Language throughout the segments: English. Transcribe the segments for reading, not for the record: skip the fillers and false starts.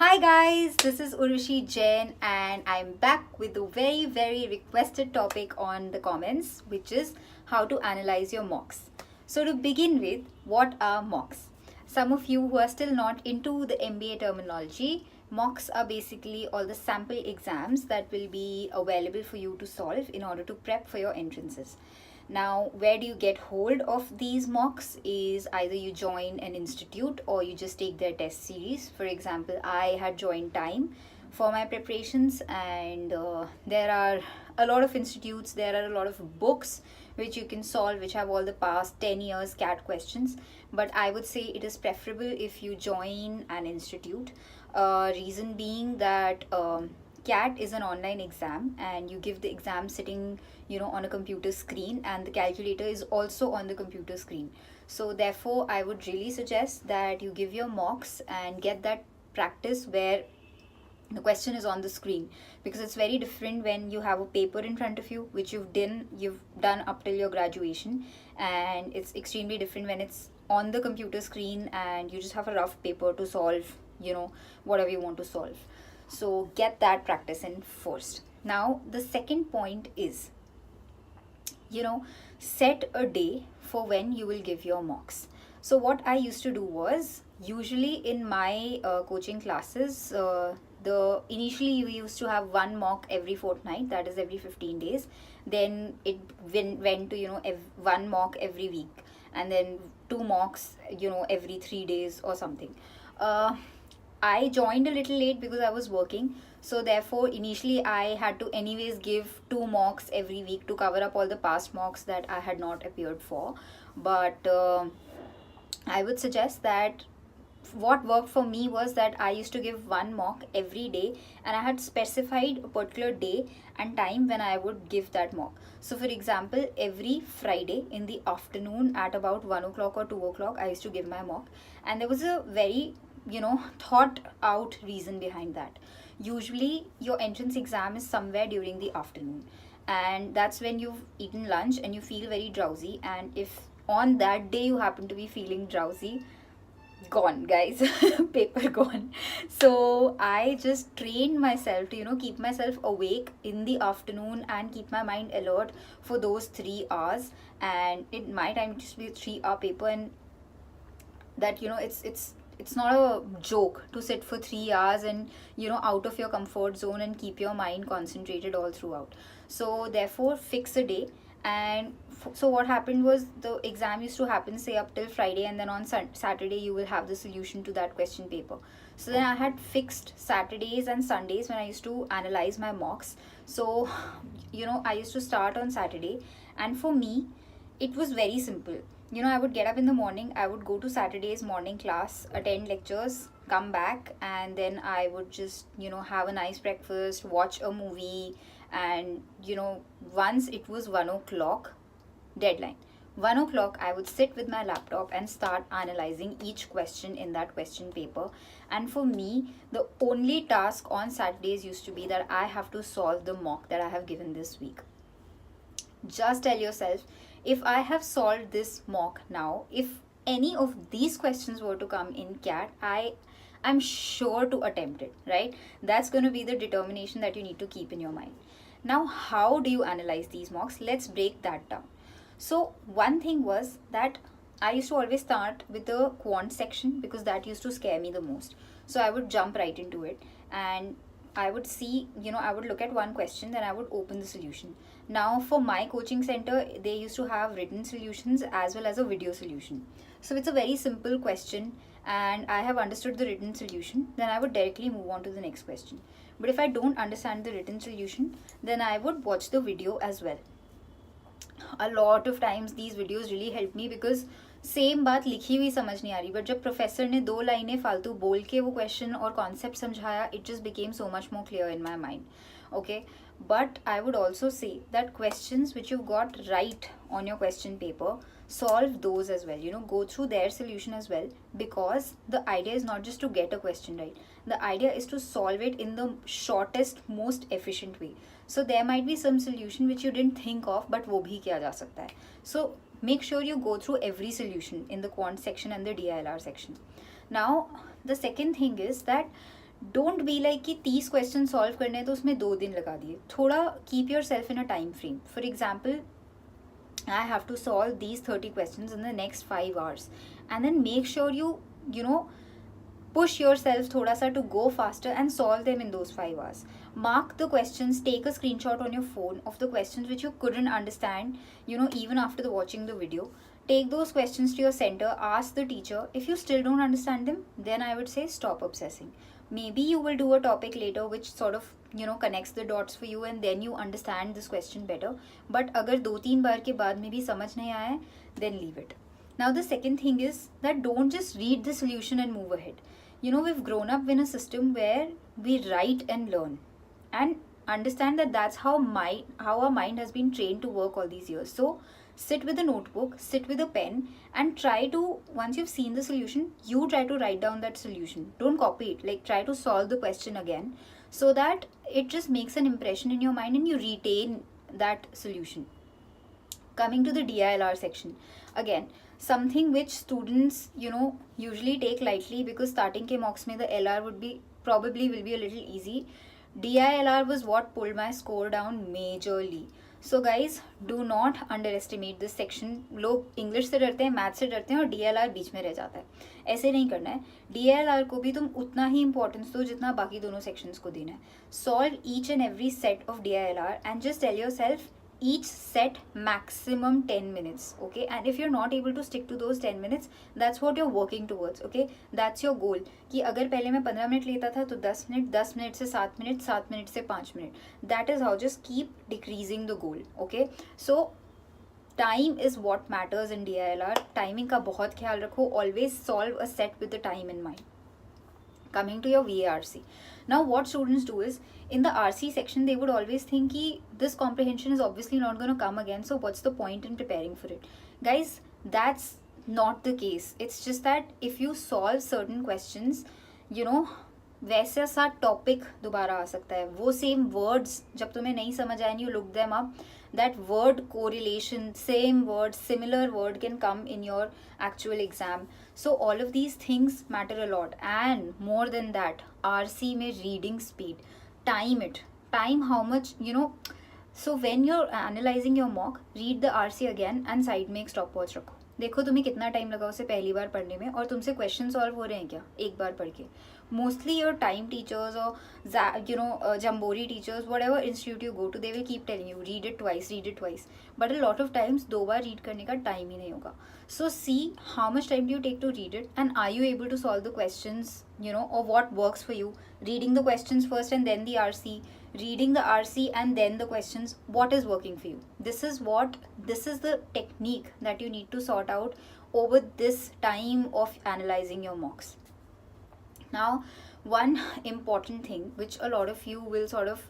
Hi guys, this is Urvashi Jain and I'm back with a very requested topic on the comments, which is how to analyze your mocks. So to begin with, what are mocks? Some of you who are still not into the MBA terminology, mocks are basically all the sample exams that will be available for you to solve in order to prep for your entrances. Now, where do you get hold of these mocks is either you join an institute or you just take their test series. For example, I had joined Time for my preparations, and there are a lot of institutes, there are a lot of books which you can solve, which have all the past 10 years CAT questions. But I would say it is preferable if you join an institute. Reason being that CAT is an online exam and you give the exam sitting on a computer screen, and the calculator is also on the computer screen. So therefore I would really suggest that you give your mocks and get that practice where the question is on the screen, because it's very different when you have a paper in front of you which you've done up till your graduation, and it's extremely different when it's on the computer screen and you just have a rough paper to solve whatever you want to solve. So get that practice in first. Now the second point is, set a day for when you will give your mocks. So what I used to do was, usually in my coaching classes, the initially we used to have one mock every fortnight, that is every 15 days. Then it went to one mock every week, and then two mocks every 3 days or something. I joined a little late because I was working. So therefore, initially I had to anyways give two mocks every week to cover up all the past mocks that I had not appeared for. But I would suggest that what worked for me was that I used to give one mock every day, and I had specified a particular day and time when I would give that mock. So for example, every Friday in the afternoon at about 1 o'clock or 2 o'clock, I used to give my mock. And there was a very thought out reason behind that. Usually your entrance exam is somewhere during the afternoon, and that's when you've eaten lunch and you feel very drowsy. And if on that day you happen to be feeling drowsy, gone guys, paper gone. So I just trained myself to keep myself awake in the afternoon and keep my mind alert for those 3 hours. And in my time it used to be a 3 hour paper, and that it's not a joke to sit for 3 hours and out of your comfort zone and keep your mind concentrated all throughout. So therefore fix a day. And so what happened was, the exam used to happen say up till Friday, and then on Saturday you will have the solution to that question paper. So then I had fixed Saturdays and Sundays when I used to analyze my mocks. So I used to start on Saturday, and for me it was very simple. I would get up in the morning, I would go to Saturday's morning class, attend lectures, come back, and then I would just have a nice breakfast, watch a movie. And once it was 1 o'clock deadline, 1 o'clock I would sit with my laptop and start analyzing each question in that question paper. And for me, the only task on Saturdays used to be that I have to solve the mock that I have given this week. Just tell yourself, if I have solved this mock now, if any of these questions were to come in CAT, I'm sure to attempt it, right? That's going to be the determination that you need to keep in your mind. Now, how do you analyze these mocks? Let's break that down. So one thing was that I used to always start with the quant section, because that used to scare me the most. So I would jump right into it, and I would see, I would look at one question, then I would open the solution. Now, for my coaching center, they used to have written solutions as well as a video solution. So it's a very simple question, and I have understood the written solution, then I would directly move on to the next question. But if I don't understand the written solution, then I would watch the video as well. A lot of times these videos really help me, because same बात लिखी हुई समझ नहीं आ रही, but जब professor ने 2 लाइनें फालतू बोल के वो क्वेश्चन और कॉन्सेप्ट समझाया, it just became so much more clear in my mind. Okay, but I would also say that questions which you've got right on your question paper, solve those as well. Go through their solution as well, because the idea is not just to get a question right. The idea is to solve it in the shortest, most efficient way. So there might be some solution which you didn't think of, but वो भी किया जा सकता है. So make sure you go through every solution in the quant section and the DILR section. Now, the second thing is that don't be like कि 30 question solve करने हैं तो उसमें 2 दिन लगा दिए. थोड़ा keep your self in a time frame. For example, I have to solve these 30 questions in the next 5 hours, and then make sure you know push yourself thoda sa to go faster and solve them in those 5 hours. Mark the questions, take a screenshot on your phone of the questions which you couldn't understand, even after watching the video. Take those questions to your center, ask the teacher. If you still don't understand them, then I would say stop obsessing. Maybe you will do a topic later which sort of connects the dots for you, and then you understand this question better. But agar 2-3 बार के बाद में भी समझ नहीं आया है, then leave it. Now the second thing is that don't just read the solution and move ahead. We've grown up in a system where we write and learn, and understand that that's how our mind has been trained to work all these years. So sit with a notebook, sit with a pen, and try to, once you've seen the solution, you try to write down that solution. Don't copy it, like try to solve the question again, so that it just makes an impression in your mind and you retain that solution. Coming to the DILR section, again, something which students usually take lightly, because starting ke mocks mein the LR will be a little easy. DILR was what pulled my score down majorly. So guys, do not underestimate this section. लोग English से डरते हैं, math से डरते हैं, और DLR बीच में रह जाता है. ऐसे नहीं करना है. DLR को भी तुम उतना ही इंपॉर्टेंस दो जितना बाकी दोनों सेक्शंस को देना है. Solve each and every set of DILR and just tell yourself each set maximum 10 minutes, okay? And if you're not able to stick to those 10 minutes, that's what you're working towards, okay? That's your goal. कि अगर पहले मैं 15 minute लेता था तो 10 minute, 10 minute से 7 minute, 7 minute से 5 minute. That is how, just keep decreasing the goal, okay? So time is what matters in DILR. Timing का बहुत ख्याल रखो. Always solve a set with the time in mind. Coming to your VARC. Now what students do is, in the RC section, they would always think कि this comprehension is obviously not going to come again, so what's the point in preparing for it? Guys, that's not the case. It's just that if you solve certain questions, वैसा सा topic दोबारा आ सकता है. वो same words जब तुम्हें नहीं समझ आए, you look them up, that word correlation, same word, similar word can come in your actual exam. So all of these things matter a lot. And more than that, RC में reading speed, time it, time how much, so when you're analyzing your mock, read the RC again and side में एक stopwatch रखो. देखो तुम्हें कितना time लगा उसे पहली बार पढ़ने में, और तुमसे क्वेश्चन सॉल्व हो रहे हैं क्या एक बार पढ़ के. मोस्टली योर टाइम टीचर्स और jamboree teachers, whatever institute you go to, they will keep telling you read it twice, but a lot of times 2 bar read करने का टाइम ही नहीं होगा. So see how much time do you take to read it, and are you able to solve the questions, or what works for you. Reading the questions first and then the RC, reading the RC and then the questions, what is working for you. This is the technique that you need to sort out over this time of analyzing your mocks. Now one important thing which a lot of you will sort of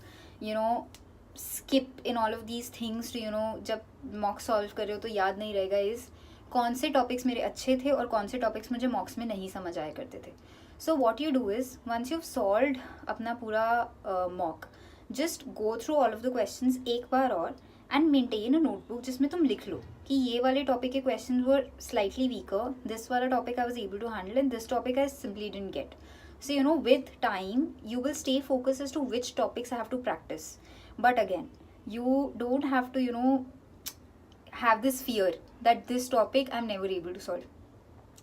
skip in all of these things to जब mock solve कर रहे हो तो याद नहीं रहेगा, is कौन से टॉपिक्स मेरे अच्छे थे और कौन से टॉपिक्स मुझे मॉक्स में नहीं समझ आया करते थे. So what you do is, once you solve अपना पूरा mock, just go through all of the questions एक बार और, एंड मेंटेन अ नोटबुक जिसमें तुम लिख लो कि ये वाले टॉपिक के question were slightly weaker, this वाला topic I was able to handle, and this topic I simply didn't get. So with time you will stay focused as to which topics I have to practice. But again, you don't have to have this fear that this topic I'm never able to solve.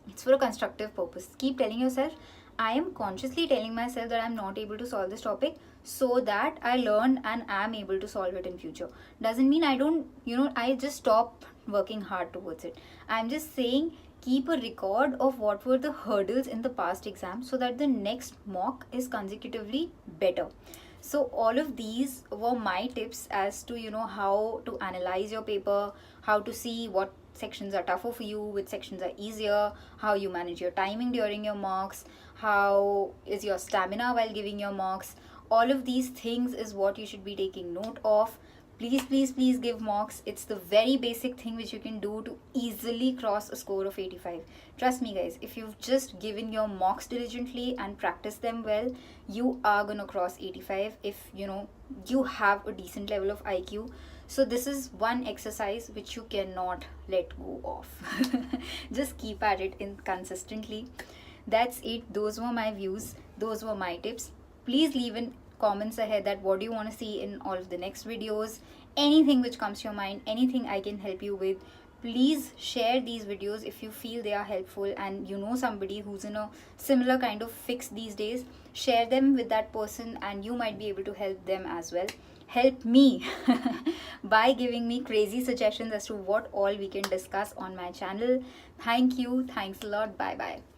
It's for a constructive purpose. Keep telling yourself, I am consciously telling myself that I'm not able to solve this topic so that I learn and am able to solve it in future. Doesn't mean I don't, I just stop working hard towards it. I'm just saying keep a record of what were the hurdles in the past exam so that the next mock is consecutively better. So all of these were my tips as to how to analyze your paper, how to see what sections are tougher for you, which sections are easier, how you manage your timing during your mocks, how is your stamina while giving your mocks. All of these things is what you should be taking note of. Please give mocks. It's the very basic thing which you can do to easily cross a score of 85. Trust me guys, if you've just given your mocks diligently and practiced them well, you are gonna cross 85 if you have a decent level of IQ. So this is one exercise which you cannot let go of. Just keep at it consistently. That's it. Those were my views. Those were my tips. Please leave in comments ahead that what do you want to see in all of the next videos, anything which comes to your mind, anything I can help you with. Please share these videos if you feel they are helpful and you know somebody who's in a similar kind of fix these days. Share them with that person and you might be able to help them as well. Help me by giving me crazy suggestions as to what all we can discuss on my channel. Thank you. Thanks a lot. Bye bye.